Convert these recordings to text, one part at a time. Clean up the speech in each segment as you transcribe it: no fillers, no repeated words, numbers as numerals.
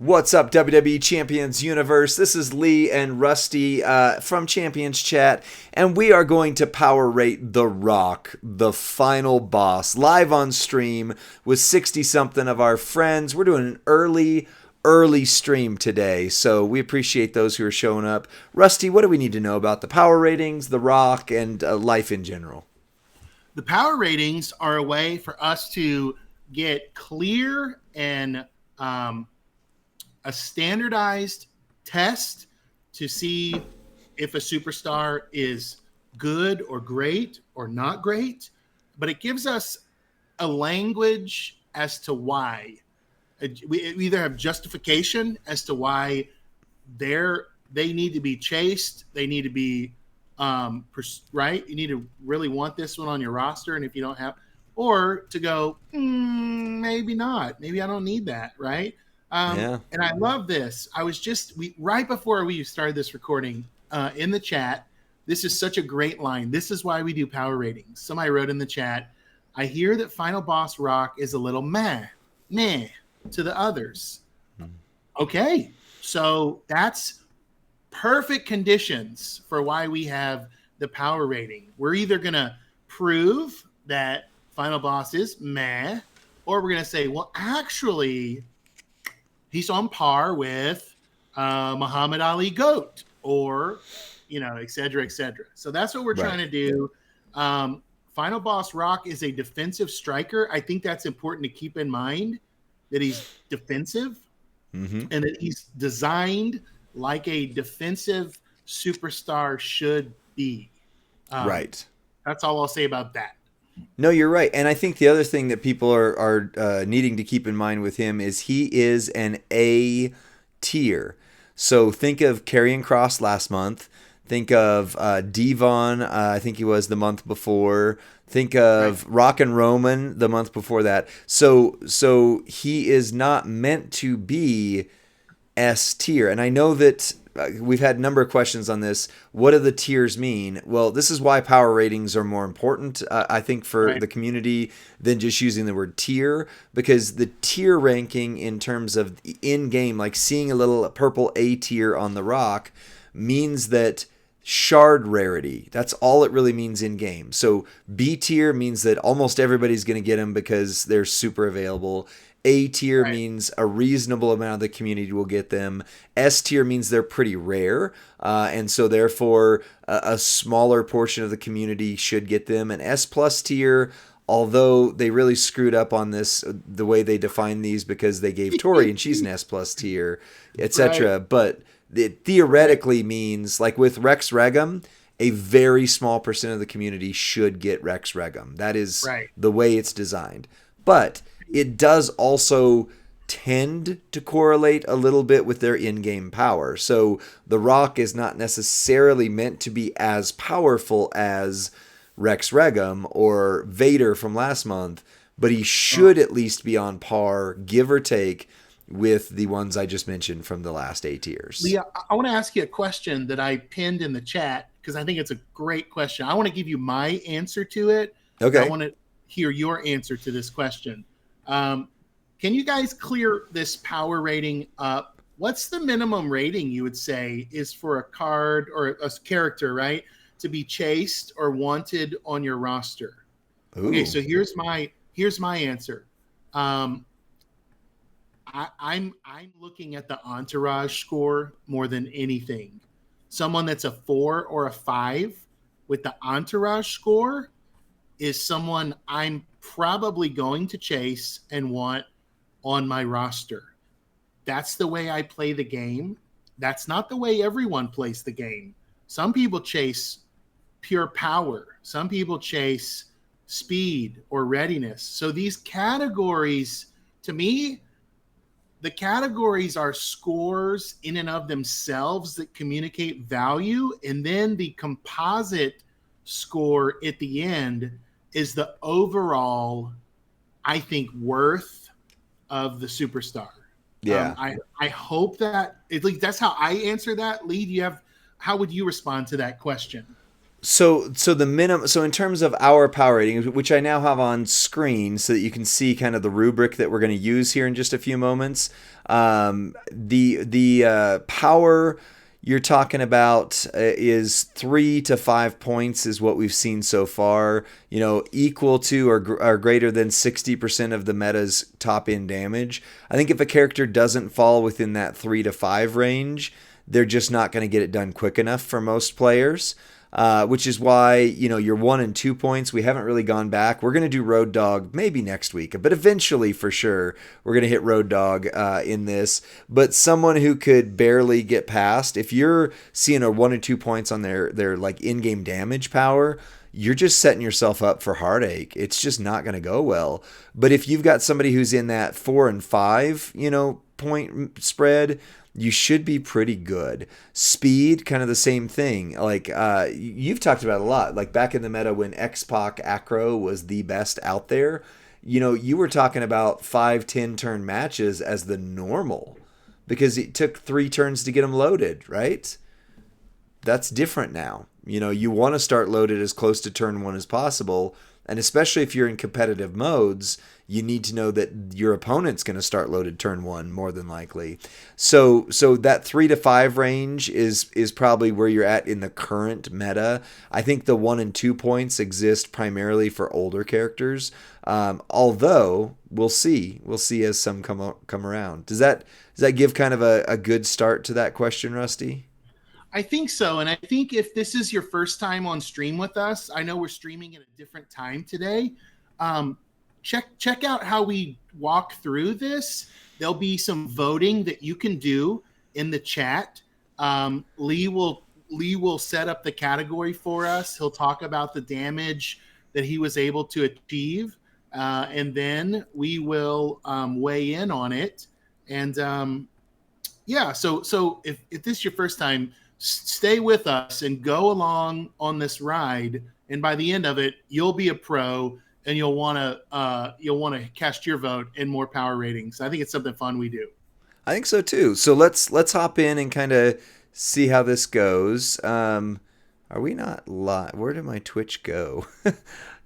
What's up, WWE Champions Universe? This is Lee and Rusty from Champions Chat, and we are going to power rate The Rock, the final boss, live on stream with 60-something of our friends. We're doing an early stream today, so we appreciate those who are showing up. Rusty, what do we need to know about the power ratings, The Rock, and life in general? The power ratings are a way for us to get clear and a standardized test to see if a superstar is good or great or not great, but it gives us a language as to why. We either have justification as to why they need to be chased, they need to be right. You need to really want this one on your roster, and if you don't have, or to go, maybe not. Maybe I don't need that, right? And I love this. I was right before we started this recording in the chat. This is such a great line. This is why we do power ratings. Somebody wrote in the chat, I hear that Final Boss Rock is a little meh to the others. Okay, so that's perfect conditions for why we have the power rating. We're either going to prove that Final Boss is meh, or we're going to say, well, actually, he's on par with Muhammad Ali GOAT, or, et cetera, et cetera. So that's what we're trying to do. Final Boss Rock is a defensive striker. I think that's important to keep in mind, that he's defensive and that he's designed like a defensive superstar should be. Right. That's all I'll say about that. No, you're right. And I think the other thing that people are needing to keep in mind with him is he is an A tier. So think of Karrion Kross last month. Think of Devon, I think he was the month before. Think of Rock and Roman the month before that. So he is not meant to be S tier. And I know that we've had a number of questions on this. What do the tiers mean? Well, this is why power ratings are more important, I think, for the community than just using the word tier, because the tier ranking in terms of in-game, like seeing a little purple A tier on The Rock, means that shard rarity, that's all it really means in game. So B tier means that almost everybody's going to get them because they're super available. A tier means a reasonable amount of the community will get them. S tier means they're pretty rare, and so therefore a smaller portion of the community should get them. And S plus tier, although they really screwed up on this, the way they define these, because they gave Tori and she's an S plus tier, etc. But it theoretically means, like with Rex Regum, a very small percent of the community should get Rex Regum. That is the way it's designed. But it does also tend to correlate a little bit with their in-game power. So The Rock is not necessarily meant to be as powerful as Rex Regum or Vader from last month, but he should at least be on par, give or take, with the ones I just mentioned from the last A tiers. Leah, I want to ask you a question that I pinned in the chat, because I think it's a great question. I want to give you my answer to it. Okay. I want to hear your answer to this question. Can you guys clear this power rating up? What's the minimum rating you would say is for a card or a character, right, to be chased or wanted on your roster? Ooh. Okay, so here's my answer. I'm looking at the entourage score more than anything. Someone that's a 4 or a 5 with the entourage score is someone I'm probably going to chase and want on my roster. That's the way I play the game. That's not the way everyone plays the game. Some people chase pure power. Some people chase speed or readiness. So these categories, to me, the categories are scores in and of themselves that communicate value, and then the composite score at the end is the overall, I think, worth of the superstar. Yeah. I hope that, at least that's how I answer that. Lee, how would you respond to that question? So the minimum. So in terms of our power rating, which I now have on screen, so that you can see kind of the rubric that we're going to use here in just a few moments. The power you're talking about is 3 to 5 points is what we've seen so far. Equal to or greater than 60% of the meta's top end damage. I think if a character doesn't fall within that 3 to 5 range, they're just not going to get it done quick enough for most players. Which is why, your 1 and 2 points, we haven't really gone back. We're going to do Road Dog maybe next week, but eventually for sure, we're going to hit Road Dog in this. But someone who could barely get past, if you're seeing a 1 or 2 points on their like in-game damage power, you're just setting yourself up for heartache. It's just not going to go well. But if you've got somebody who's in that 4 and 5, point spread, you should be pretty good. Speed, kind of the same thing. Like you've talked about a lot. Like back in the meta when X-Pac Acro was the best out there, you were talking about 5-10 turn matches as the normal because it took 3 turns to get them loaded, right? That's different now. You want to start loaded as close to turn 1 as possible. And especially if you're in competitive modes, you need to know that your opponent's going to start loaded turn 1 more than likely. So that 3 to 5 range is probably where you're at in the current meta. I think the 1 and 2 points exist primarily for older characters. Although we'll see as some come around. Does that give kind of a good start to that question, Rusty? I think so. And I think if this is your first time on stream with us, I know we're streaming at a different time today. Check out how we walk through this. There'll be some voting that you can do in the chat. Lee will set up the category for us. He'll talk about the damage that he was able to achieve. And then we will weigh in on it. And so if this is your first time, stay with us and go along on this ride. And by the end of it, you'll be a pro and you'll want to cast your vote in more power ratings. I think it's something fun we do. I think so too. So let's hop in and kind of see how this goes. Are we not live? Where did my Twitch go?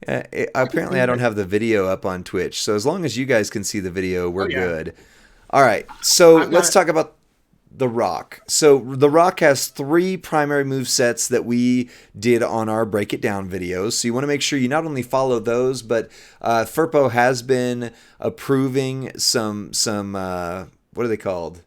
Apparently, I don't have the video up on Twitch. So as long as you guys can see the video, we're good. All right. So let's talk about The Rock. So The Rock has 3 primary move sets that we did on our Break It Down videos. So you want to make sure you not only follow those, but Furpo has been approving some what are they called?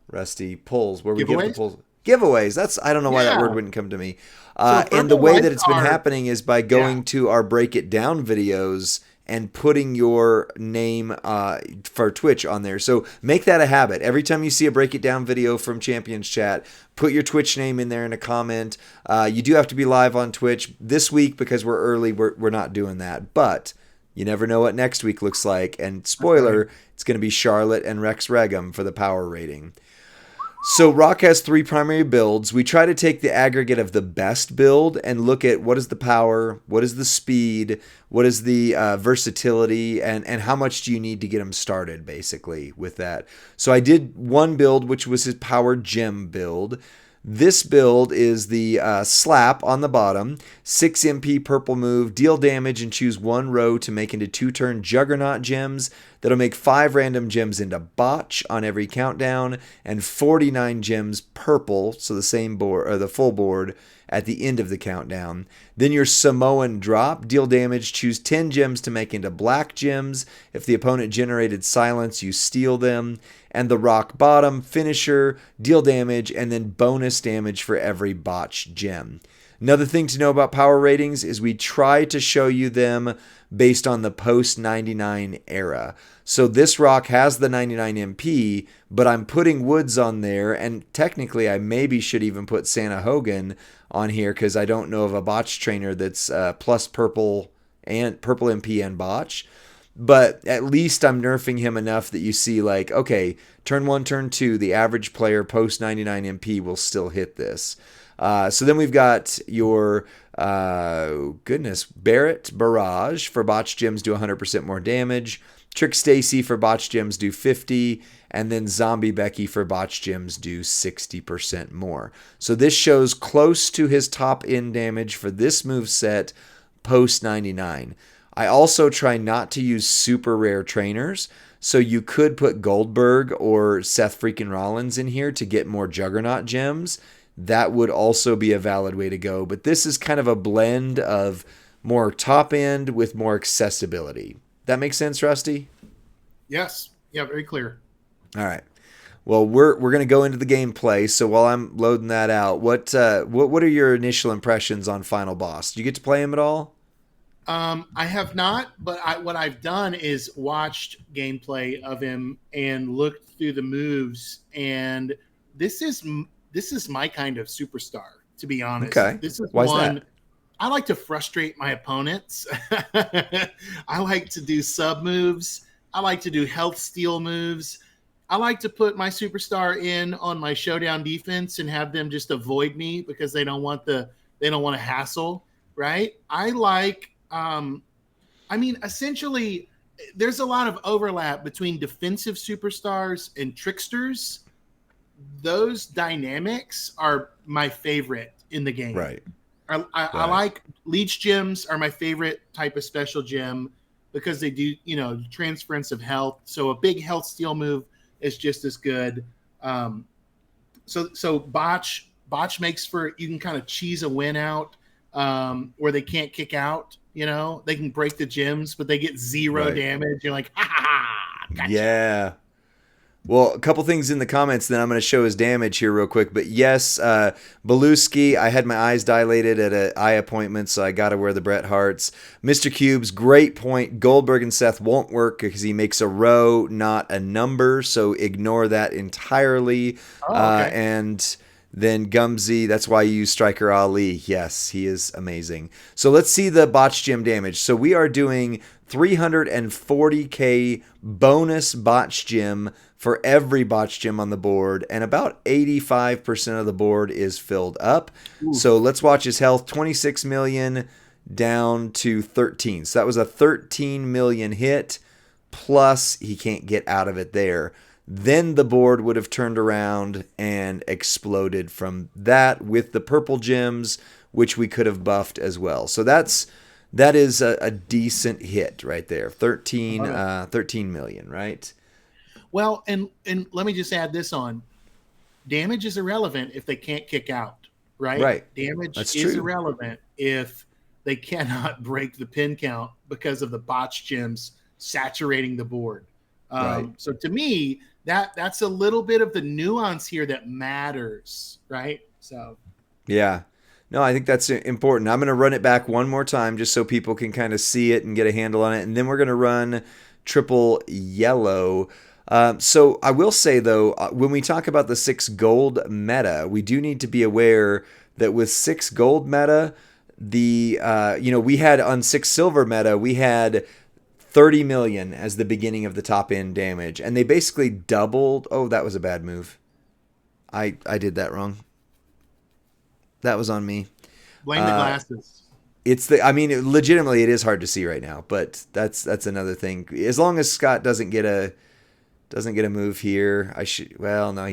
Rusty, pulls where we give the pulls. Giveaways. I don't know why that word wouldn't come to me. And the way that it's been happening is by going to our Break It Down videos and putting your name for Twitch on there. So make that a habit. Every time you see a Break It Down video from Champions Chat, put your Twitch name in there in a comment. You do have to be live on Twitch this week because we're early. We're not doing that. But you never know what next week looks like. And spoiler, it's going to be Charlotte and Rex Regum for the power rating. So Rock has 3 primary builds. We try to take the aggregate of the best build and look at what is the power, what is the speed, what is the versatility, and how much do you need to get him started, basically, with that. So I did one build, which was his power gem build. This build is the slap on the bottom, 6 MP purple move, deal damage and choose 1 row to make into 2-turn juggernaut gems. That'll make 5 random gems into botch on every countdown and 49 gems purple, so the same board or the full board at the end of the countdown. Then your Samoan drop, deal damage, choose 10 gems to make into black gems. If the opponent generated silence, you steal them. And the rock bottom, finisher, deal damage, and then bonus damage for every botch gem. Another thing to know about power ratings is we try to show you them based on the post-99 era. So this rock has the 99 MP, but I'm putting Woods on there, and technically I maybe should even put Santa Hogan on here because I don't know of a botch trainer that's plus purple MP and botch. But at least I'm nerfing him enough that you see like, okay, turn 1, turn 2, the average player post 99 MP will still hit this. So then we've got your Goodness. Barrett Barrage for botch gems do 100% more damage. Trick Stacy for botch gems do 50. And then Zombie Becky for botch gems do 60% more. So this shows close to his top end damage for this move set post 99. I also try not to use super rare trainers. So you could put Goldberg or Seth freaking Rollins in here to get more Juggernaut gems. That would also be a valid way to go. But this is kind of a blend of more top end with more accessibility. That makes sense, Rusty? Yes. Yeah, very clear. All right. Well, we're going to go into the gameplay. So while I'm loading that out, what are your initial impressions on Final Boss? Do you get to play him at all? I have not, but what I've done is watched gameplay of him and looked through the moves, and this is my kind of superstar, to be honest. Okay. This is Why's one that? I like to frustrate my opponents. I like to do sub moves. I like to do health steal moves. I like to put my superstar in on my showdown defense and have them just avoid me because they don't want to hassle, right? I like essentially, there's a lot of overlap between defensive superstars and tricksters. Those dynamics are my favorite in the game. Right. I like leech gems are my favorite type of special gem because they do, transference of health. So a big health steal move is just as good. So botch makes for, you can kind of cheese a win out where they can't kick out. They can break the gems, but they get zero damage. You're like, ha, gotcha. Yeah. Well, a couple things in the comments, then I'm going to show his damage here real quick. But yes, Beluski, I had my eyes dilated at an eye appointment, so I got to wear the Bret Harts. Mr. Cubes, great point. Goldberg and Seth won't work because he makes a row, not a number, so ignore that entirely. Okay. And then Gumsy, that's why you use Striker Ali. Yes, he is amazing. So let's see the botch gem damage. So we are doing 340k bonus botch gem for every botch gem on the board, and about 85% of the board is filled up. Ooh. So let's watch his health. 26 million down to 13. So that was a 13 million hit, plus he can't get out of it there. Then the board would have turned around and exploded from that with the purple gems, which we could have buffed as well. So that is a decent hit right there. 13 million, right? Well, and let me just add this on. Damage is irrelevant if they can't kick out, right? Right. Damage That's is true. irrelevant if they cannot break the pin count because of the botch gems saturating the board. Right. So to me, that's a little bit of the nuance here that matters, right? So yeah. No, I think that's important. I'm going to run it back one more time just so people can kind of see it and get a handle on it. And then we're going to run triple yellow. So I will say, though, when we talk about the 6 gold meta, we do need to be aware that with 6 gold meta, we had on 6 silver meta, we had 30 million as the beginning of the top end damage. And they basically doubled. Oh, that was a bad move. I did that wrong. That was on me. Blame the glasses. Legitimately, it is hard to see right now, but that's another thing. As long as Scott doesn't get a move here, he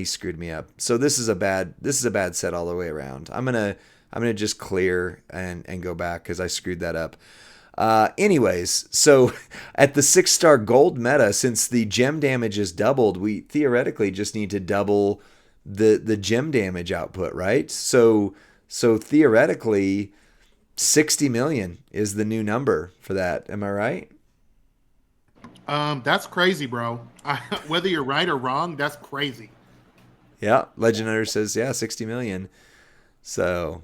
screwed me up. So this is a bad set all the way around. I'm gonna just clear and go back because I screwed that up. Anyways, so at the 6-star gold meta, since the gem damage is doubled, we theoretically just need to double the gem damage output, right? So theoretically, 60 million is the new number for that. Am I right? That's crazy, bro. Whether you're right or wrong, that's crazy. Yeah, Legend Hunter says 60 million. So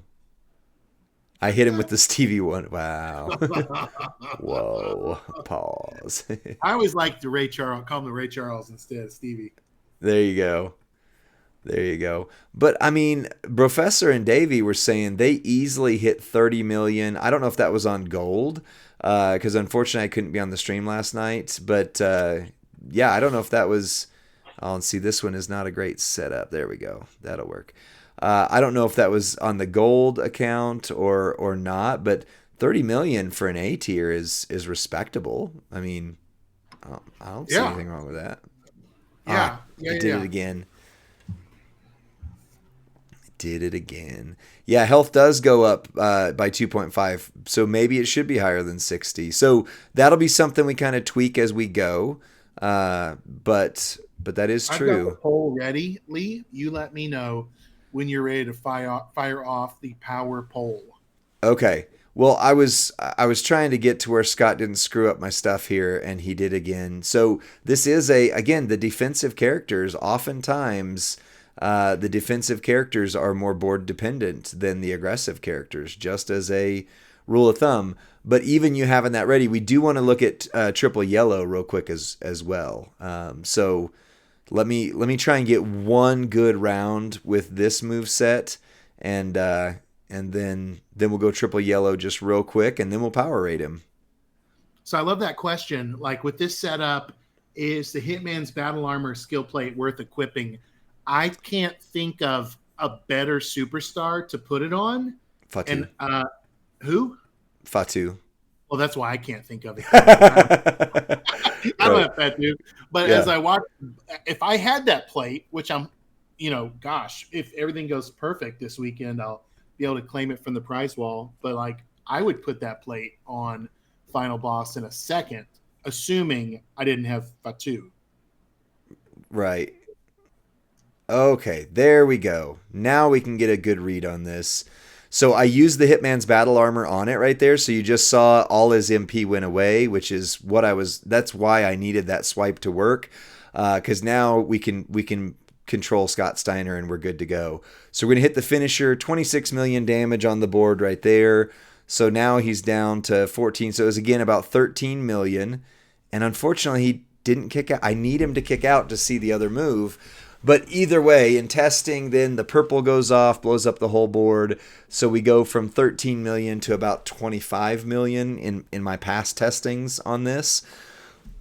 I hit him with the Stevie one. Wow. Whoa. Pause. I always like call him the Ray Charles instead of Stevie. There you go. But I mean, Professor and Davey were saying they easily hit 30 million. I don't know if that was on gold, because unfortunately I couldn't be on the stream last night. But I don't know if that was. Oh, and see, this one is not a great setup. There we go. That'll work. I don't know if that was on the gold account or not, but 30 million for an A tier is respectable. I mean, I don't see Yeah. anything wrong with that. Ah, Yeah. Yeah. it Yeah. did it Yeah. again. Did it again. Yeah, health does go up by 2.5, so maybe it should be higher than 60. So that'll be something we kind of tweak as we go. But that is I've got the true. poll ready, Lee. You let me know when you're ready to fire off the power poll. Okay. Well, I was trying to get to where Scott didn't screw up my stuff here, and he did again. So this is again, the defensive characters. Oftentimes, the defensive characters are more board dependent than the aggressive characters, just as a rule of thumb. But even you having that ready, we do want to look at triple yellow real quick as well. So let me try and get one good round with this move set, and then we'll go triple yellow just real quick, and then we'll power rate him. So I love that question. Like with this setup, is the Hitman's battle armor skill plate worth equipping? I can't think of a better superstar to put it on. Fatu. And who? Fatu. Well, that's why I can't think of it. I don't have that, dude. But Yeah. as I watch, if I had that plate, which I'm, gosh, if everything goes perfect this weekend, I'll be able to claim it from the prize wall. But like, I would put that plate on Final Boss in a second, assuming I didn't have Fatu. Right. Okay, there we go. Now we can get a good read on this. So I used the Hitman's battle armor on it right there. So you just saw all his MP went away, which is that's why I needed that swipe to work. Because now we can control Scott Steiner and we're good to go. So we're going to hit the finisher, 26 million damage on the board right there. So now he's down to 14. So it was again about 13 million. And unfortunately, he didn't kick out. I need him to kick out to see the other move. But either way, in testing, then the purple goes off, blows up the whole board. So we go from 13 million to about 25 million in my past testings on this.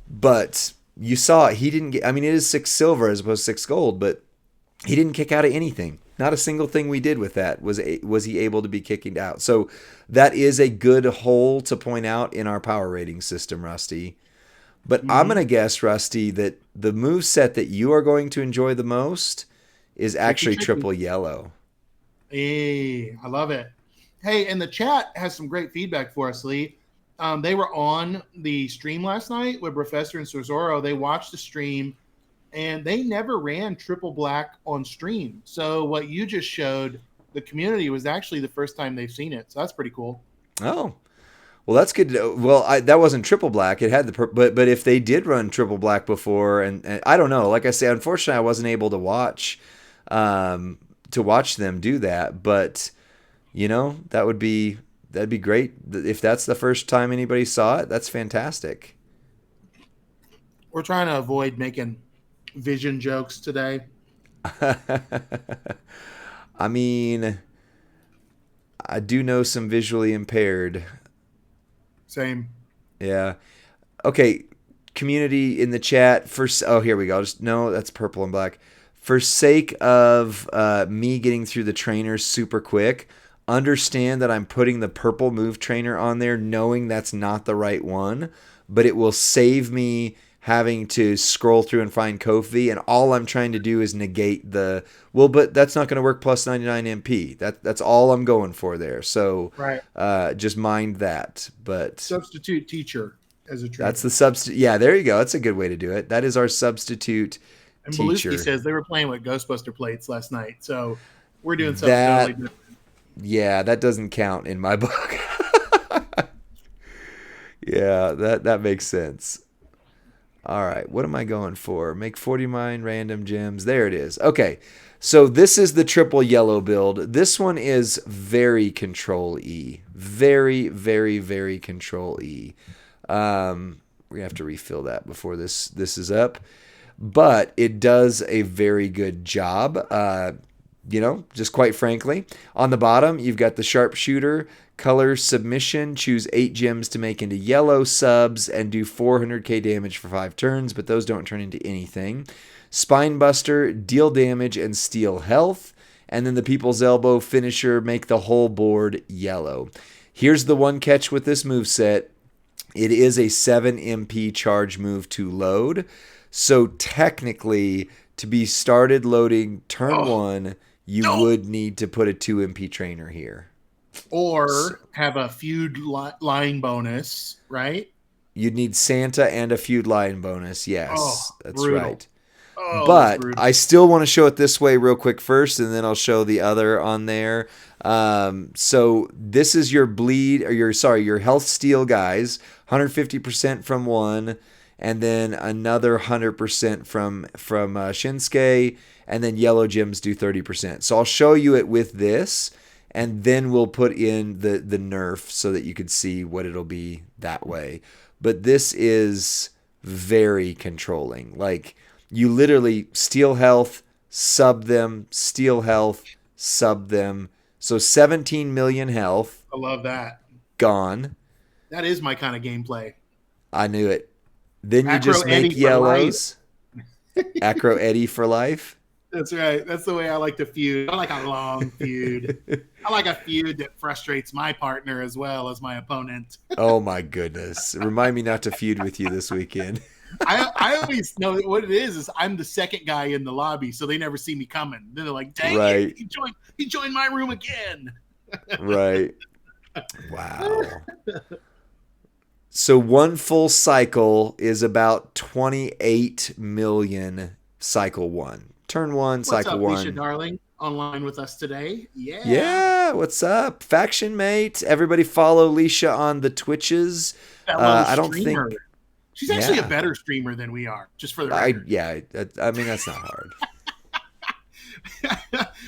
But you saw he didn't get, I mean, it is 6 silver as opposed to 6 gold, but he didn't kick out of anything. Not a single thing we did with that was he able to be kicking out. So that is a good hole to point out in our power rating system, Rusty. But I'm going to guess, Rusty, that the move set that you are going to enjoy the most is actually triple yellow. Hey, I love it. Hey, and the chat has some great feedback for us, Lee. They were on the stream last night with Professor and Cesaro. They watched the stream, and they never ran triple black on stream. So what you just showed the community was actually the first time they've seen it. So that's pretty cool. Oh, well, that's good to know. Well, that wasn't triple black. It had but if they did run triple black before, and I don't know. Like I say, unfortunately, I wasn't able to watch them do that. But that'd be great if that's the first time anybody saw it. That's fantastic. We're trying to avoid making vision jokes today. I mean, I do know some visually impaired. Same. Yeah. Okay. Community in the chat. Here we go. No, that's purple and black. For sake of me getting through the trainers super quick, understand that I'm putting the purple move trainer on there knowing that's not the right one, but it will save me having to scroll through and find Kofi, and all I'm trying to do is negate but that's not going to work plus 99 MP. That's all I'm going for there. So right. Just mind that. But substitute teacher as a trainer. That's the substitute. Yeah, there you go. That's a good way to do it. That is our substitute and teacher. Beluski says they were playing with Ghostbuster plates last night, so we're doing something totally different. Yeah, that doesn't count in my book. Yeah, that makes sense. All right, what am I going for? Make 40 mine random gems. There it is. Okay, so this is the triple yellow build. This one is very control E. Very, very, very control E. We're going to have to refill that before this is up. But it does a very good job. Just quite frankly. On the bottom, you've got the sharpshooter. Color submission, choose 8 gems to make into yellow subs and do 400k damage for 5 turns, but those don't turn into anything. Spinebuster, deal damage and steal health. and then the People's Elbow finisher make the whole board yellow. Here's the one catch with this moveset. It is a 7 MP charge move to load. So technically, to be started loading turn 1, you would need to put a 2 MP trainer here. Or have a feud line bonus, right? You'd need Santa and a feud line bonus. Yes, that's brutal. right. But I still want to show it this way real quick first, and then I'll show the other on there. So this is your your health steal guys, 150% from one, and then another 100% from Shinsuke, and then yellow gems do 30%. So I'll show you it with this, and then we'll put in the nerf so that you can see what it'll be that way. But this is very controlling. Like, you literally steal health, sub them, steal health, sub them. So 17 million health. I love that. Gone. That is my kind of gameplay. I knew it. Then you Acro just make Eddie yellows. Acro Eddie for life. That's right. That's the way I like to feud. I like a long feud. I like a feud that frustrates my partner as well as my opponent. Oh my goodness. Remind me not to feud with you this weekend. I always know what it is I'm the second guy in the lobby, so they never see me coming. Then they're like, dang it, he joined my room again. Right. Wow. So one full cycle is about 28 million cycle one. Turn one, what's cycle up, one. Alicia, darling? Online with us today. Yeah. Yeah. What's up, faction mate? Everybody follow Leisha on the Twitches. I don't streamer. think she's actually a better streamer than we are. Just for the record. I mean, that's not hard.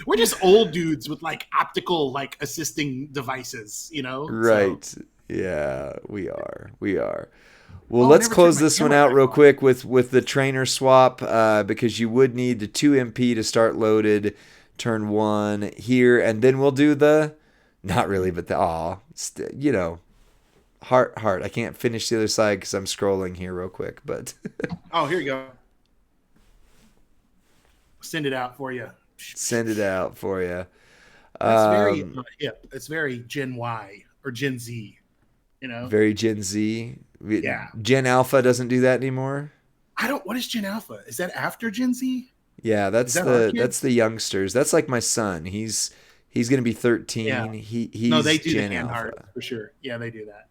We're just old dudes with like optical like assisting devices, you know. Right. So. Yeah, we are. Well, let's close this one out real quick with the trainer swap because you would need the 2 MP to start loaded turn 1 here, and then we'll do the not really, but the heart. I can't finish the other side because I'm scrolling here real quick, but oh, here you go. Send it out for you. Send it out for you. That's very hip. It's very Gen Y or Gen Z. You know, very Gen Z. Yeah. Gen Alpha doesn't do that anymore. What is Gen Alpha? Is that after Gen Z? Yeah, that's the youngsters. That's like my son. He's going to be 13. Yeah. He's no, they do Gen the hand Alpha. heart for sure. Yeah, they do that.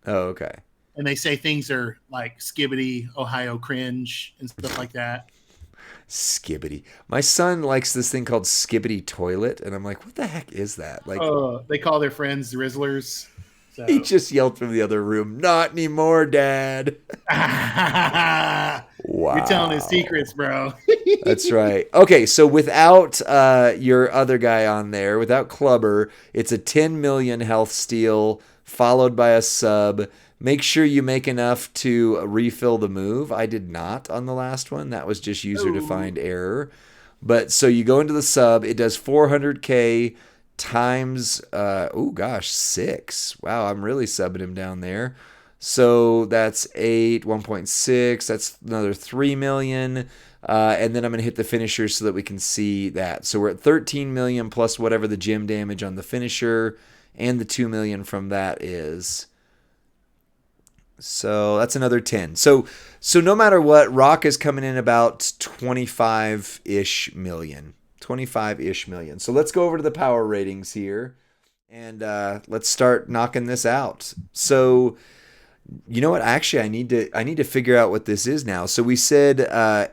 Oh, okay. And they say things are like skibbity, Ohio cringe, and stuff like that. Skibbity. My son likes this thing called Skibbity Toilet, and I'm like, what the heck is that? Like, they call their friends Rizzlers. So. He just yelled from the other room, "Not anymore, Dad." Wow. You're telling his secrets, bro. That's right. Okay, so without your other guy on there, without Clubber, it's a 10 million health steal followed by a sub. Make sure you make enough to refill the move. I did not on the last one. That was just user-defined error. But so you go into the sub. It does 400K times, 6. Wow, I'm really subbing him down there. So that's 8, 1.6. That's another 3 million. And then I'm going to hit the finisher so that we can see that. So we're at 13 million plus whatever the gem damage on the finisher and the 2 million from that is. So that's another 10. So no matter what, Rock is coming in about 25-ish million. 25-ish million. So let's go over to the power ratings here and let's start knocking this out. So you know what? Actually, I need to figure out what this is now. So we said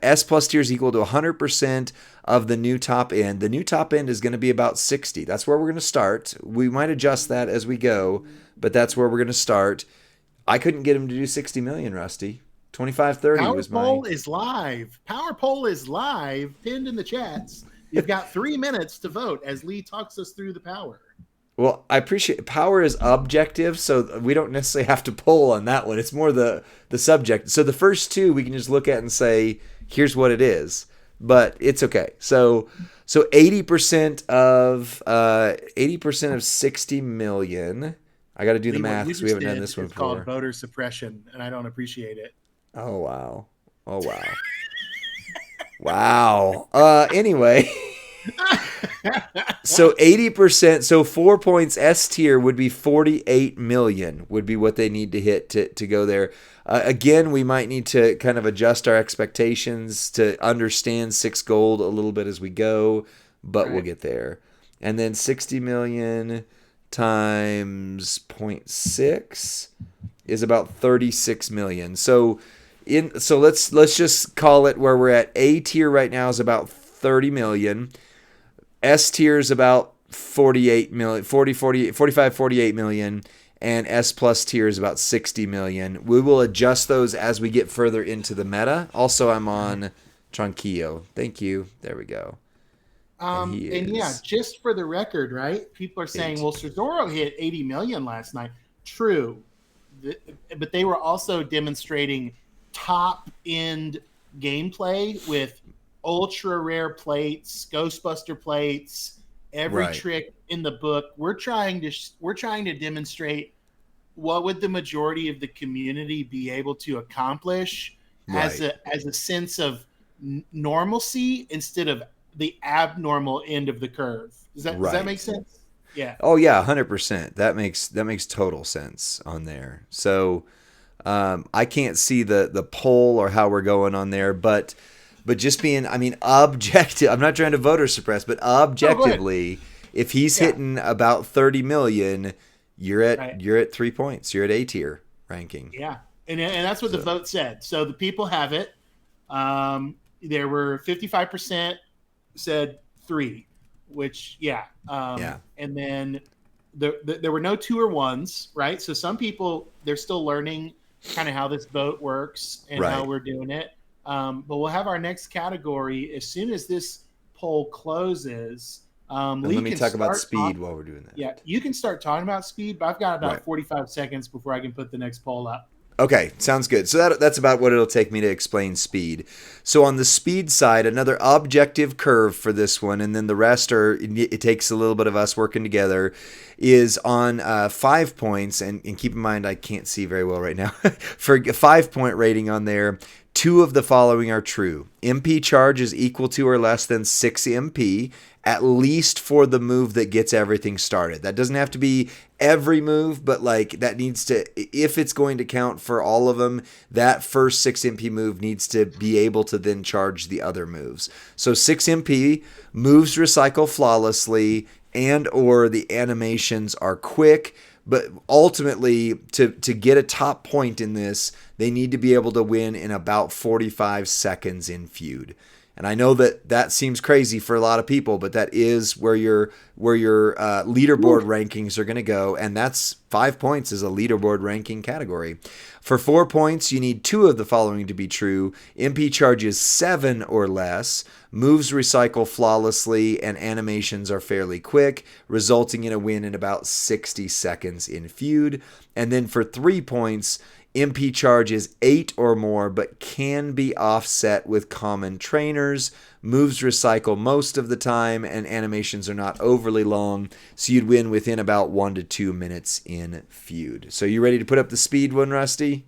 S plus tier is equal to 100% of the new top end. The new top end is going to be about 60. That's where we're going to start. We might adjust that as we go, but that's where we're going to start. I couldn't get him to do 60 million, Rusty. 25-30 was mine. Power poll is live. Power poll is live, pinned in the chats. You've got 3 minutes to vote as Lee talks us through the power. Well, I appreciate power is objective, so we don't necessarily have to poll on that one. It's more the subject. So the first two we can just look at and say, here's what it is. But it's okay. So 80% of 60 million. I got to do the math because we haven't done this one before. It's called voter suppression, and I don't appreciate it. Oh wow. Wow. Anyway. So 80%, so 4 points S tier would be 48 million would be what they need to hit to go there. Again, we might need to kind of adjust our expectations to understand 6 gold a little bit as we go, but we'll Right. get there. And then 60 million times zero point 0.6 is about 36 million. So let's just call it where we're at. A tier right now is about 30 million. S tier is about 48 million, 40, 48, 45, 48 million, and S plus tier is about 60 million. We will adjust those as we get further into the meta. Also, I'm on Tronquillo. Thank you. There we go. And he And yeah, is just for the record, right? People are saying, 8. well, Cesaro hit 80 million last night. True. But they were also demonstrating top end gameplay with ultra rare plates, Ghostbuster plates, every Right. trick in the book. We're trying to demonstrate what would the majority of the community be able to accomplish as Right. a sense of normalcy instead of the abnormal end of the curve. Does that make Right. sense? Yeah. Oh yeah, 100%. That makes total sense on there. So I can't see the poll or how we're going on there, but just being, I mean, objective. I'm not trying to voter suppress, but No, go ahead. objectively, if he's Yeah. hitting about 30 million, you're at Right. you're at 3 points. You're at A tier ranking. Yeah. And that's what the So vote said. So the people have it. There were 55% said 3, which yeah. yeah, And then there were no 2 or 1s, right? So some people they're still learning kind of how this vote works and how right. we're doing it. But we'll have our next category as soon as this poll closes. And Lee let me can talk about start speed talk. while we're doing that. Yeah, you can start talking about speed, but I've got Right. about 45 seconds before I can put the next poll up. Okay, sounds good. So that's about what it'll take me to explain speed. So on the speed side, another objective curve for this one, and then the rest it takes a little bit of us working together, is on 5 points. And keep in mind, I can't see very well right now. For a 5 point rating on there, 2 of the following are true. MP charge is equal to or less than 6 MP, at least for the move that gets everything started. That doesn't have to be every move, but like that needs to, if it's going to count for all of them, that first 6 MP move needs to be able to then charge the other moves. So 6 MP, moves recycle flawlessly, and or the animations are quick. But ultimately, to get a top point in this, they need to be able to win in about 45 seconds in feud. And I know that seems crazy for a lot of people, but that is where your leaderboard rankings are going to go, and that's 5 points is a leaderboard ranking category. For 4 points, you need 2 of the following to be true. MP charges 7 or less, moves recycle flawlessly, and animations are fairly quick, resulting in a win in about 60 seconds in feud. And then for 3 points, MP charge is 8 or more, but can be offset with common trainers. Moves recycle most of the time, and animations are not overly long, so you'd win within about 1 to 2 minutes in feud. So you ready to put up the speed one, Rusty?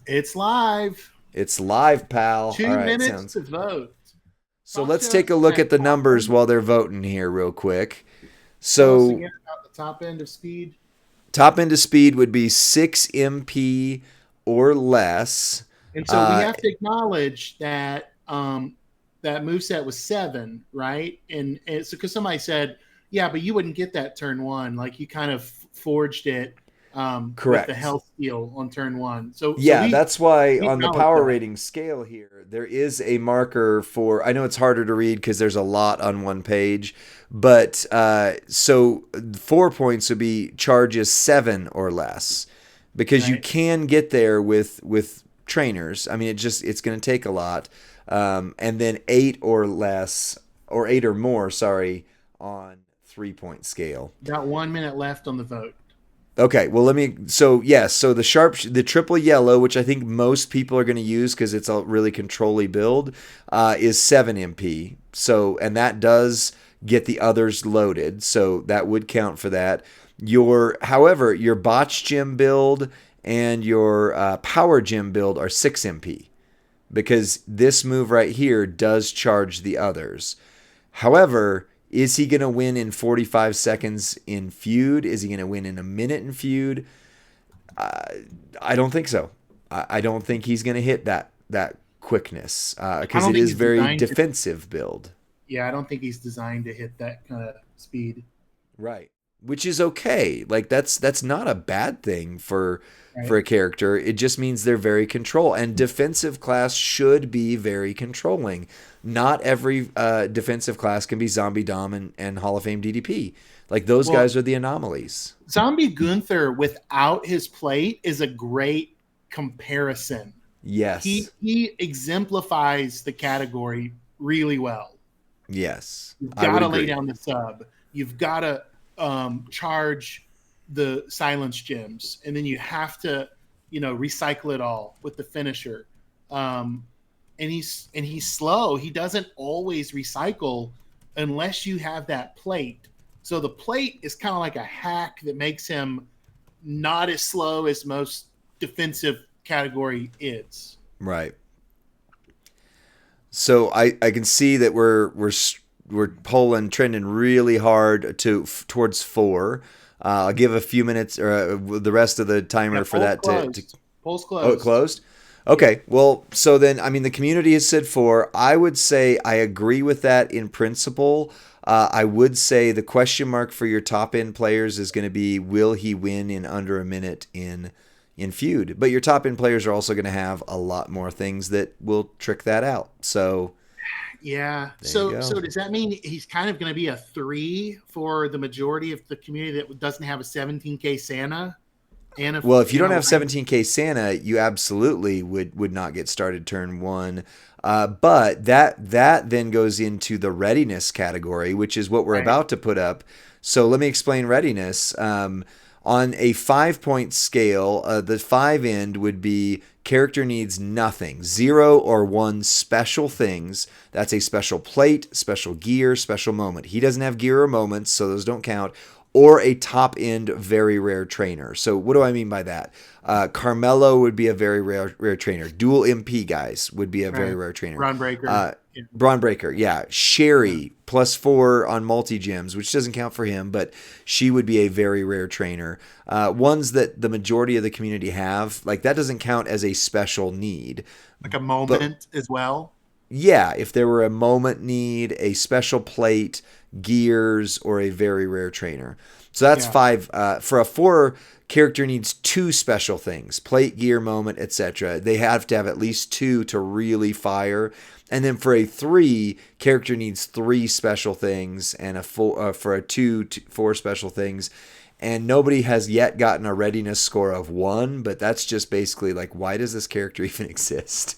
It's live. It's live, pal. All 2 right, minutes sounds. to vote. So Talk let's to take us a look at the top numbers end. while they're voting here, real quick. Tell us So again about the top end of speed. top end of speed would be 6 MP or less. And so we have to acknowledge that that moveset was 7, right? And it's because somebody said, yeah, but you wouldn't get that turn 1. Like you kind of forged it with the Correct. health steal on turn 1. So Yeah, we that's why on the acknowledge power that. rating scale here, there is a marker for. I know it's harder to read because there's a lot on one page, but so 4 points would be charges 7 or less, because you Right. can get there with trainers. I mean, it's going to take a lot, and then 8 or less, or 8 or more. Sorry, on 3 point scale. About 1 minute left on the vote. Okay, well so yes, so the triple yellow, which I think most people are going to use because it's a really control-y build, is 7 MP. So, and that does get the others loaded, so that would count for that. However, your botch gym build and your power gym build are 6 MP, because this move right here does charge the others. However, Is he going to win in 45 seconds in feud? Is he going to win in a minute in feud? I don't think so. I don't think he's going to hit that quickness I because don't it think is he's very designed to. defensive build. Yeah, I don't think he's designed to hit that kind of speed. Right. Which is okay. Like that's not a bad thing for Right. a character. It just means they're very control and defensive class should be very controlling. Not every defensive class can be Zombie Dom and Hall of Fame DDP. Like those Well, guys are the anomalies. Zombie Gunther without his plate is a great comparison. He Yes. he exemplifies the category really well. Yes. You've I got would to lay agree. down the sub. You've got to charge the silence gems, and then you have to, recycle it all with the finisher. Um, and he's slow. He doesn't always recycle unless you have that plate. So the plate is kind of like a hack that makes him not as slow as most defensive category is. Right. So I can see that we're polling trending really hard towards 4. I'll give a few minutes or the rest of the Yeah, timer for polls that to closed. Polls oh, it closed. closed. Okay, well, so then I mean the community has said 4. I would say I agree with that in principle. I would say the question mark for your top end players is going to be will he win in under a minute in feud. But your top end players are also going to have a lot more things that will trick that out. So Yeah. there you So go. does that mean he's kind of going to be a 3 for the majority of the community that doesn't have a 17K Santa and a Well, if you and don't a have line? 17K Santa, you absolutely would not get started turn 1. But that then goes into the readiness category, which is what we're Right. about to put up. So let me explain readiness. On a 5 point scale, the 5 end would be character needs nothing, 0 or 1 special things. That's a special plate, special gear, special moment. He doesn't have gear or moments, so those don't count. Or a top end very rare trainer. So what do I mean by that? Carmelo would be a very rare trainer. Dual MP guys would be a very Right. rare trainer. Ron Breaker. Uh, Yeah. Braun Breaker, yeah. Yeah. Sherry +4 on multi gems, which doesn't count for him, but she would be a very rare trainer. Ones that the majority of the community have, like that doesn't count as a special need. Like a But moment as well. yeah, if there were a moment need, a special plate, gears, or a very rare trainer. So that's Yeah. 5. For a 4, character needs 2 special things: plate, gear, moment, etc. They have to have at least 2 to really fire. And then for a 3, character needs 3 special things, and a 4 for a 2, 4 special things. And nobody has yet gotten a readiness score of 1, but that's just basically like, why does this character even exist?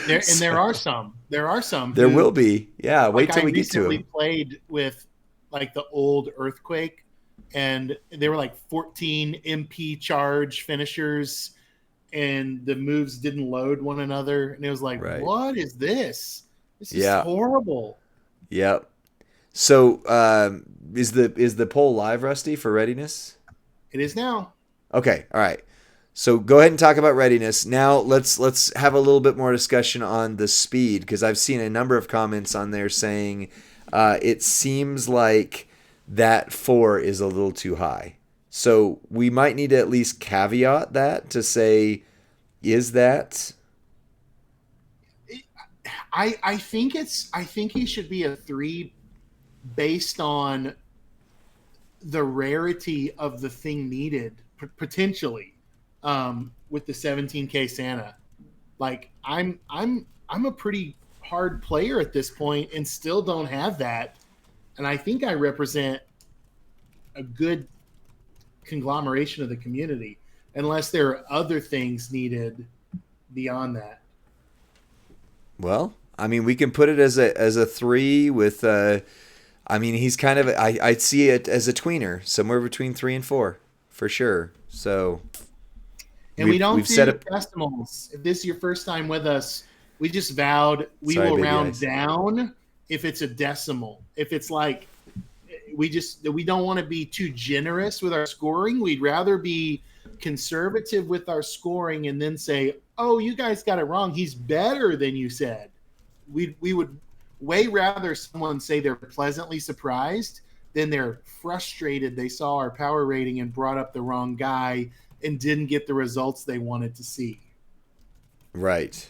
There So are some. There are some there will who, be. Yeah, like, wait I till we get to recently him. played with like the old Earthquake, and they were like 14 MP charge finishers, and the moves didn't load one another, and it was like, Right. what is this? This is Yeah. horrible. Yep. So is the poll live, Rusty, for readiness? It is now. Okay. All right. So go ahead and talk about readiness. Now let's have a little bit more discussion on the speed because I've seen a number of comments on there saying it seems like that 4 is a little too high. So we might need to at least caveat that to say, is that I think he should be a 3 based on the rarity of the thing needed potentially, with the 17K Santa. Like I'm a pretty hard player at this point and still don't have that, and I think I represent a good conglomeration of the community unless there are other things needed beyond that. well? I mean, we can put it as a 3 with. I mean, he's kind of. I'd see it as a tweener, somewhere between 3 and 4, for sure. So And we don't we've set do up. decimals. If this is your first time with us, we just vowed we Sorry, will baby round eyes. down if it's a decimal. If it's like we don't want to be too generous with our scoring. We'd rather be conservative with our scoring and then say, "Oh, you guys got it wrong. He's better than you said." We would way rather someone say they're pleasantly surprised than they're frustrated they saw our power rating and brought up the wrong guy and didn't get the results they wanted to see. Right.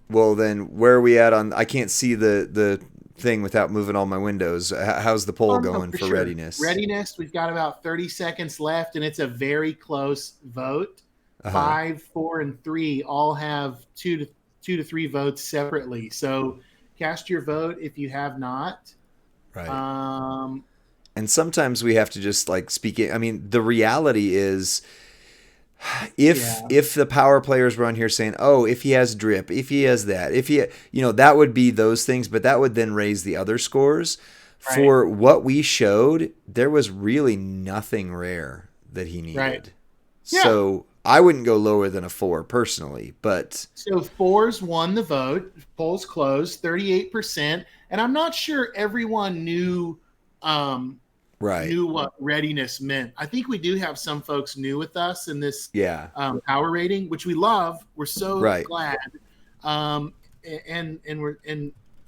Well, then where are we at on? I can't see the thing without moving all my windows. How's the poll Oh, no, going for for sure. readiness? Readiness, we've got about 30 seconds left, and it's a very close vote. Uh huh. 5, 4, and 3 all have two to three votes separately. So cast your vote if you have not. Right. Um, And sometimes we have to just like speak it. I mean, the reality is, if yeah, the power players were on here saying, "Oh, if he has drip, if he has that, if he," that would be those things, but that would then raise the other scores. right, For what we showed, there was really nothing rare that he right. needed. Yeah. So I wouldn't go lower than a 4 personally, but So fours won the vote. Polls closed, 38%. And I'm not sure everyone um, right. knew what readiness meant. I think we do have some folks new with us in this Yeah. power rating, which we love. We're so Right. glad. Um, and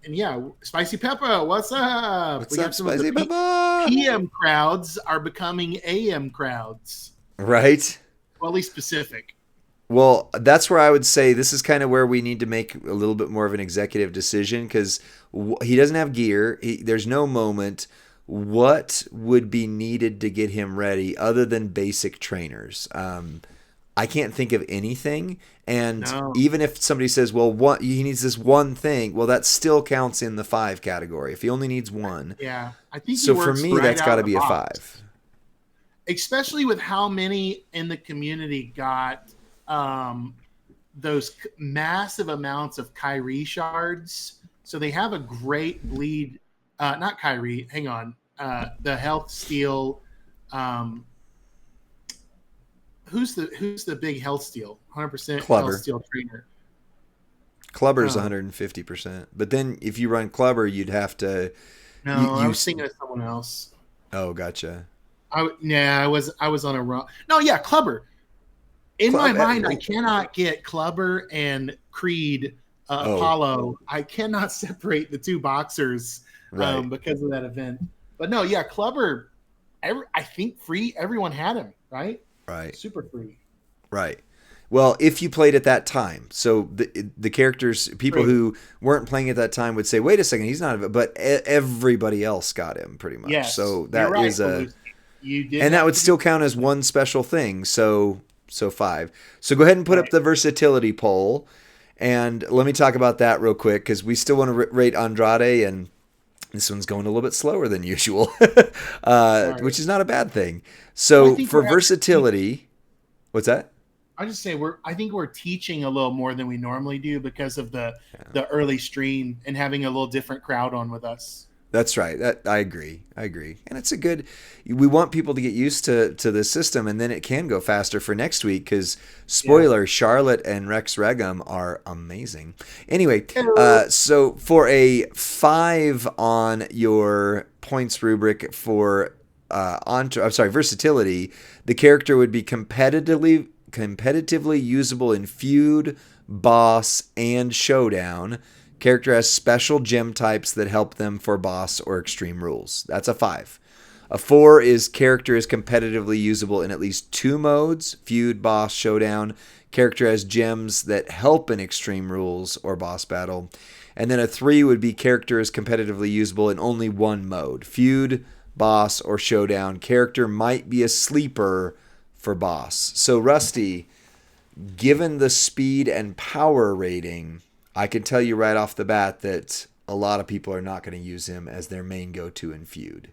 yeah, Spicy Pepper, what's up? What's We up, got some of the Spicy Peppa? PM crowds are becoming AM crowds. Right. Well, at least specific. Well, that's where I would say this is kind of where we need to make a little bit more of an executive decision because he doesn't have gear. There's no moment. What would be needed to get him ready other than basic trainers? I can't think of anything. And No. even if somebody says, well, he needs this one thing, well, that still counts in the 5 category if he only needs one. Yeah, I think he So for works me, right that's out got of to the be a box. 5. Especially with how many in the community got those massive amounts of Kyrie shards. So they have a great bleed. Not Kyrie. Hang on. The health steal. Um, who's the big health steal? 100% health Clubber. steal trainer. Clubber's Oh 150%. But then if you run Clubber, you'd have to no, I was thinking of someone else. oh, gotcha. I was on a wrong. No, yeah, Clubber. In my Club mind, I cannot get Clubber and Creed oh, Apollo. I cannot separate the two boxers right. because of that event. But no, yeah, Clubber. I think free. Everyone had him, right? Right. Super free. Right. Well, if you played at that time, so the characters, people True. who weren't playing at that time would say, "Wait a second, he's not." But everybody else got him pretty much. Yes, So you're that right. is a, You did and that have would to be still count as one special thing. So 5. So go ahead and put up right. the versatility poll, and let me talk about that real quick because we still want to rate Andrade, and this one's going a little bit slower than usual, Sorry. which is not a bad thing. Well, I So think for we're actually. versatility, what's that? I just say I think we're teaching a little more than we normally do because of Yeah. the early stream and having a little different crowd on with us. That's right. That I agree. I agree. And it's a good. We want people to get used to the system, and then it can go faster for next week. Because Yeah. spoiler, Charlotte and Rex Regum are amazing. Anyway, Hello. so for a 5 on your points rubric for I'm sorry, versatility, the character would be competitively usable in feud, boss, and showdown. Character has special gem types that help them for boss or extreme rules. That's a 5. A 4 is character is competitively usable in at least 2 modes, feud, boss, showdown. Character has gems that help in extreme rules or boss battle. And then a 3 would be character is competitively usable in only 1 mode, feud, boss, or showdown. Character might be a sleeper for boss. So Rusty, given the speed and power rating, I can tell you right off the bat that a lot of people are not going to use him as their main go-to in feud.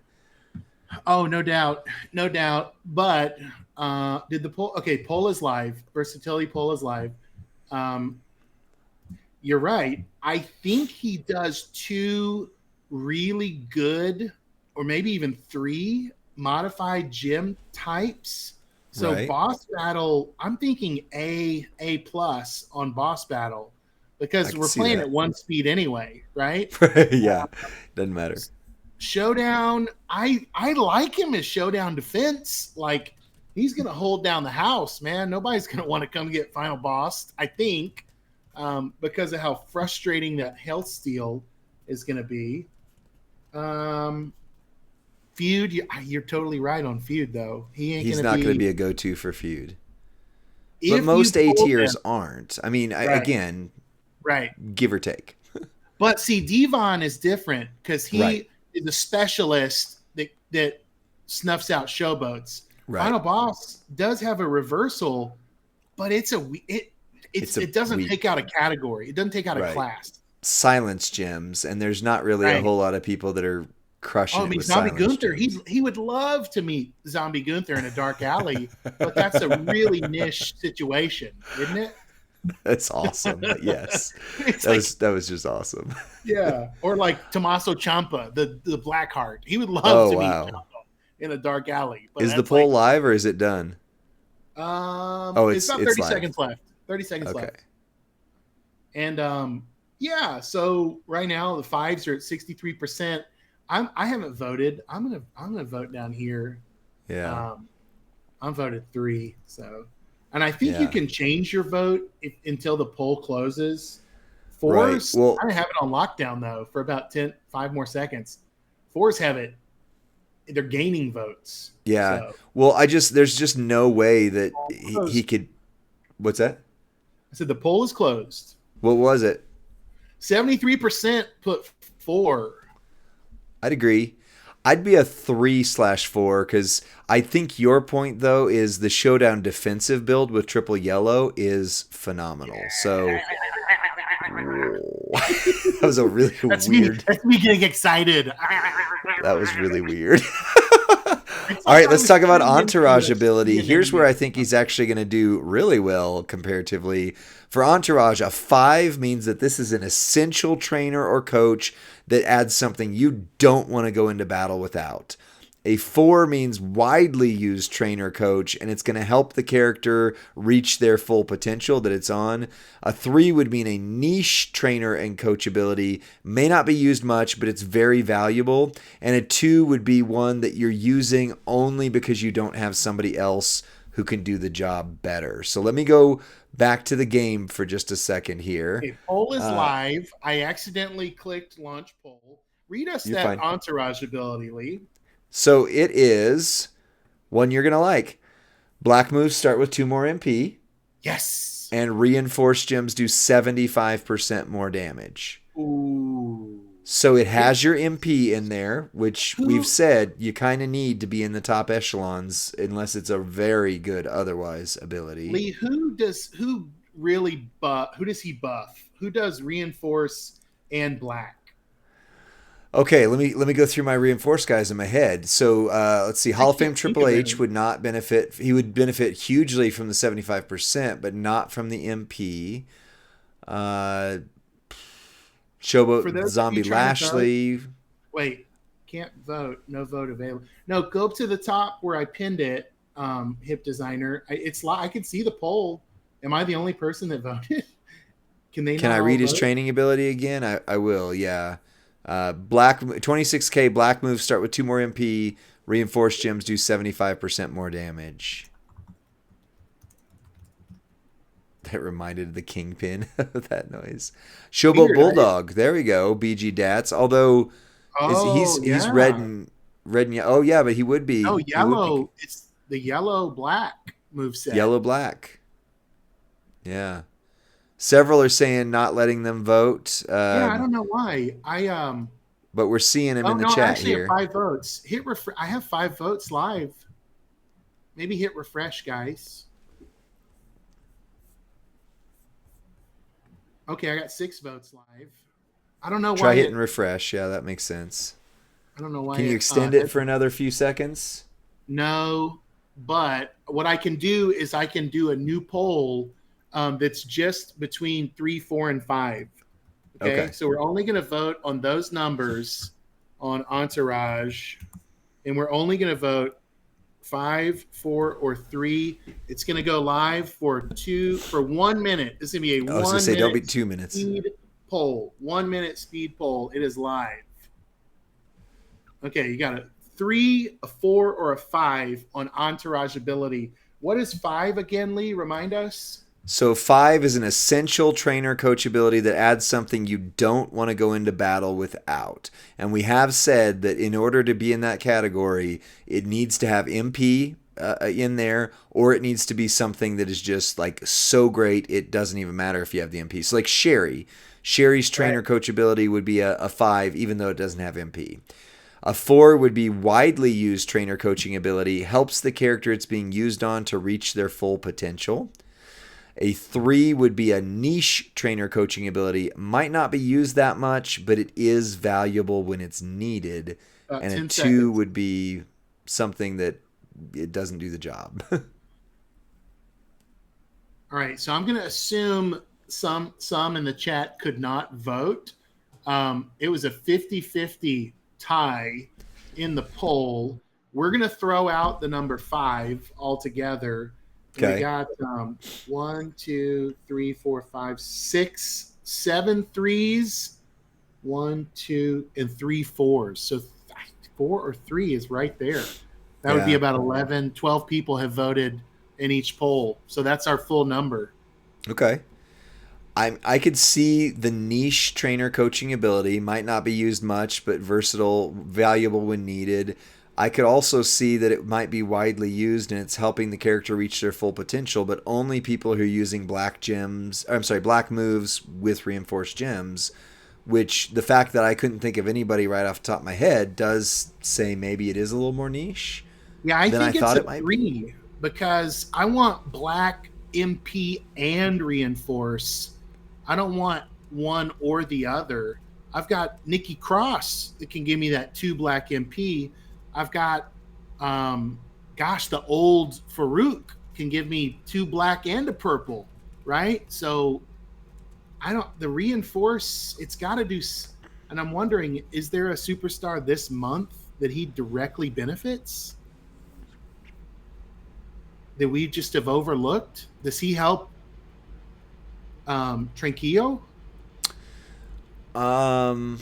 Oh, no doubt, no doubt. But did the poll? Okay, poll is live. Versatility poll is live. Um, you're right. I think he does 2 really good, or maybe even 3 modified gym types. So Right? boss battle, I'm thinking A plus on boss battle I because can we're see playing that. at 1 speed anyway, right? Yeah, doesn't matter. Showdown, I like him as showdown defense. Like he's gonna hold down the house, man. Nobody's gonna want to come get final boss, I think. because of how frustrating that health steal is going to be. Feud, you're totally right on Feud, though. He ain't He's going to not going to be. be a go-to for feud. But If you most A pull him, tiers aren't. I mean, right, again, right. give or take. But see, Devon is different because Right. he is a specialist that snuffs out showboats. Right. Final Boss does have a reversal, but it doesn't weak. take out a category. It doesn't take out a Right. class. Silence gems, and there's not really a Right. whole lot of people that are Oh, crushing I it mean, with Zombie silence Gunther, gems. he would love to meet Zombie Gunther in a dark alley, but that's a really niche situation, isn't it? That's awesome. Yes. It's like, That was just awesome. yeah. Or like Tommaso Ciampa, the Blackheart. He would love Oh to meet wow. Ciampa in a dark alley, but Is the that's poll like, live or is it done? Oh, it's about it's 30 live. seconds left. 30 seconds Okay. left. And yeah, so right now the fives are at 63%. I haven't voted. I'm gonna vote down here. Yeah. I'm voted 3. So, and I think you Yeah. can change your vote until the poll closes. Right. Fours, Well, I have it on lockdown though for about 5 more seconds. Fours have it. They're gaining votes. yeah. So Well, there's just no way that he closed. could. What's that? I said the poll is closed. What was it? 73% put 4. I'd agree. I'd be a 3/4 because I think your point though is the showdown defensive build with triple yellow is phenomenal. So that was a really weird. That's me getting excited. That was really weird. All right, let's talk about entourage ability. Here's where I think he's actually going to do really well comparatively. For entourage, a 5 means that this is an essential trainer or coach that adds something you don't want to go into battle without. A 4 means widely used trainer coach, and it's going to help the character reach their full potential that it's on. A 3 would mean a niche trainer and coach ability, may not be used much, but it's very valuable. And a 2 would be one that you're using only because you don't have somebody else who can do the job better. So let me go back to the game for just a second here. Okay, poll is live. I accidentally clicked launch poll. Read us that fine. entourage ability, Lee. So it is one you're going to like. Black moves start with 2 more MP. Yes. And reinforced gems do 75% more damage. Ooh. So it has your MP in there, which we've said you kind of need to be in the top echelons unless it's a very good otherwise ability. Lee, who does he buff? Who does reinforce and black? Okay, let me go through my reinforced guys in my head. So let's see. Hall of Fame Triple H would not benefit. He would benefit hugely from the 75%, but not from the MP. Showboat Zombie Lashley. Wait, can't vote. No vote available. No, go up to the top where I pinned it. Hip designer. I can see the poll. Am I the only person that voted? Can I read his training ability again? I will. Yeah. Black 26k black moves start with 2 more MP. Reinforced gems do 75% more damage. That reminded the Kingpin of that noise. Showboat Bulldog. There we go. BG Dats. Although he's red and oh yeah, but he would be. Oh, yellow. It's the yellow black moveset. Yellow black. Yeah. Several are saying not letting them vote. Yeah, I don't know why. But we're seeing him in the chat actually here. I have 5 votes. Hit refresh. I have 5 votes live. Maybe hit refresh, guys. Okay, I got 6 votes live. I don't know why. Try hitting refresh. Yeah, that makes sense. I don't know why. Can you extend it for another few seconds? No, but what I can do is I can do a new poll that's just between 3, 4, and 5. Okay. So we're only going to vote on those numbers on Entourage, and we're only going to vote 5, 4, or 3. It's going to go live for 1 minute. This is going to be a 1 minute. Don't be 2 minutes. Speed poll. 1 minute speed poll. It is live. Okay, you got a 3, a 4, or a 5 on Entourage ability. What is 5 again, Lee? Remind us. So 5 is an essential trainer coach ability that adds something you don't want to go into battle without. And we have said that in order to be in that category, it needs to have MP in there, or it needs to be something that is just like so great it doesn't even matter if you have the MP. So like Sherry's Right. trainer coach ability would be a 5 even though it doesn't have MP. A 4 would be widely used trainer coaching ability, helps the character it's being used on to reach their full potential. A 3 would be a niche trainer coaching ability. Might not be used that much, but it is valuable when it's needed. About And a 10 2 seconds. would be something that it doesn't do the job. All right, so I'm going to assume some in the chat could not vote. It was a 50-50 tie in the poll. We're going to throw out the number 5 altogether. We Okay. got 1, 2, 3, 4, 5, 6, 7 threes, 1, 2, and 3 fours. So 4 or 3 is right there. That would be Yeah. about 11, 12 people have voted in each poll. So that's our full number. Okay. I could see the niche trainer coaching ability might not be used much, but versatile, valuable when needed. I could also see that it might be widely used and it's helping the character reach their full potential, but only people who are using black gems, I'm sorry, black moves with reinforced gems, which the fact that I couldn't think of anybody right off the top of my head does say maybe it is a little more niche Yeah, I than I think it's thought a it might be. 3 because I want black MP and reinforce. I don't want one or the other. I've got Nikki Cross that can give me that 2 black MP. I've got, the old Farouk can give me 2 black and a purple, right? So the reinforce, it's got to do, and I'm wondering, is there a superstar this month that he directly benefits that we just have overlooked? Does he help Tranquillo? Um,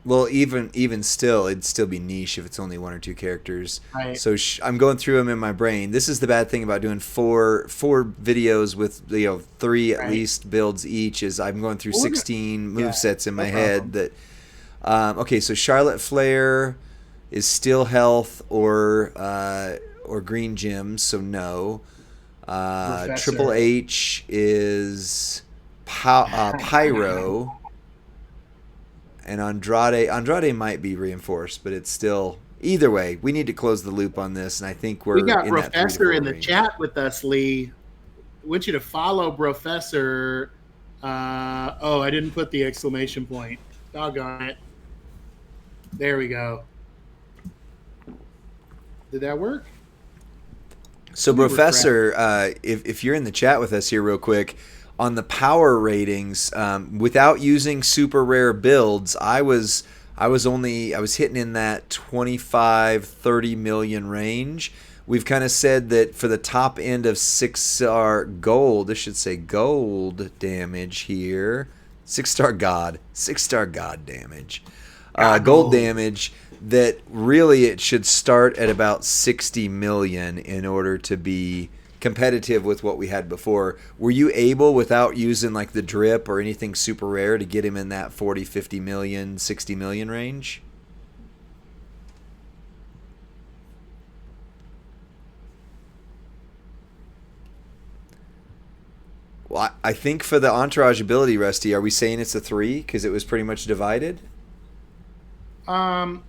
Well, even still, it'd still be niche if it's only one or two characters. I So I'm going through them in my brain. This is the bad thing about doing four videos with three at right. least builds each. Is I'm going through Well, 16 yeah, move sets in no my head. problem. That okay. So Charlotte Flair is still health or green gems. So no. Triple Professor. H is Pyro, and Andrade might be reinforced, but it's still either way. We need to close the loop on this, and I think We we're got in that 3 to Professor 4 in the range. chat with us, Lee. I want you to follow Professor. I didn't put the exclamation point. Doggone it. There we go. Did that work? So, Let me refresh. Professor, if you're in the chat with us here, real quick, on the power ratings, without using super rare builds, I was hitting in that 25-30 million range. We've kind of said that for the top end of 6-star gold, this should say gold damage here. 6-star god damage. Gold Goggle. damage, that really it should start at about 60 million in order to be competitive with what we had before. Were you able, without using like the drip or anything super rare, to get him in that 40, 50 million, 60 million range? Well, I think for the entourage ability, Rusty, are we saying it's a 3 because it was pretty much divided? Um,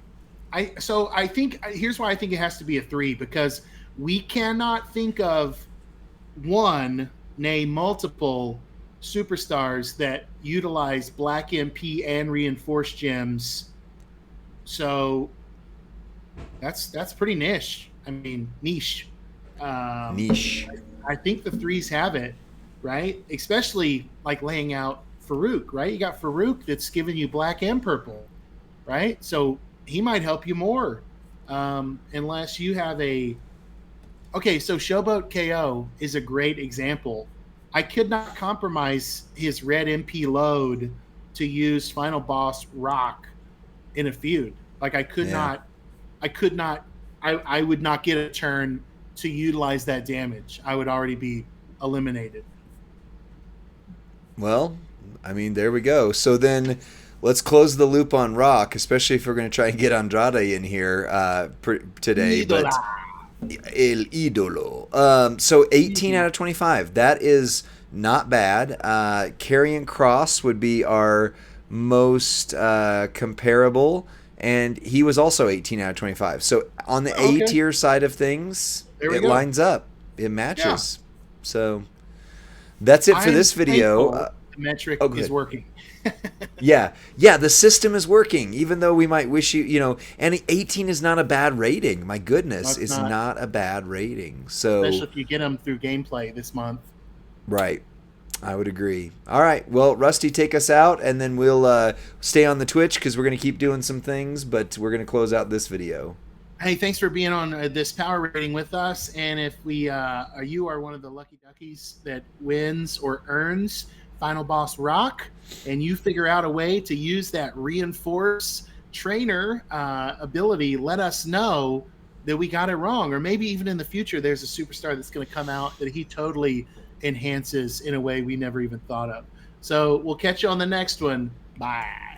I think here's why I think it has to be a 3 because we cannot think of one, nay multiple superstars that utilize black MP and reinforced gems. So that's pretty niche. I mean niche. Um, Niche. I think the threes have it, right? Especially like laying out Farouk, right? You got Farouk that's giving you black and purple, right? So he might help you more, unless you have a. Okay, so Showboat KO is a great example. I could not compromise his red MP load to use Final Boss Rock in a feud. Like I could Yeah. not, I could not, I would not get a turn to utilize that damage. I would already be eliminated. Well, I mean, there we go. So then let's close the loop on Rock, especially if we're going to try and get Andrade in here today. Idola. But El Idolo. So 18 out of 25. That is not bad. Karrion Kross would be our most comparable, and he was also 18 out of 25. So on the A tier side of things, it lines up. It matches. Yeah. So that's it for this video. The metric is working. Yeah, the system is working, even though we might wish and 18 is not a bad rating. My goodness, it's not a bad rating. So especially if you get them through gameplay this month. Right. I would agree. All right. Well, Rusty, take us out, and then we'll stay on the Twitch because we're going to keep doing some things, but we're going to close out this video. Hey, thanks for being on this power rating with us. And if you are one of the lucky duckies that wins or earns Final Boss Rock, and you figure out a way to use that reinforce trainer ability, let us know that we got it wrong. Or maybe even in the future, there's a superstar that's going to come out that he totally enhances in a way we never even thought of. So we'll catch you on the next one. Bye.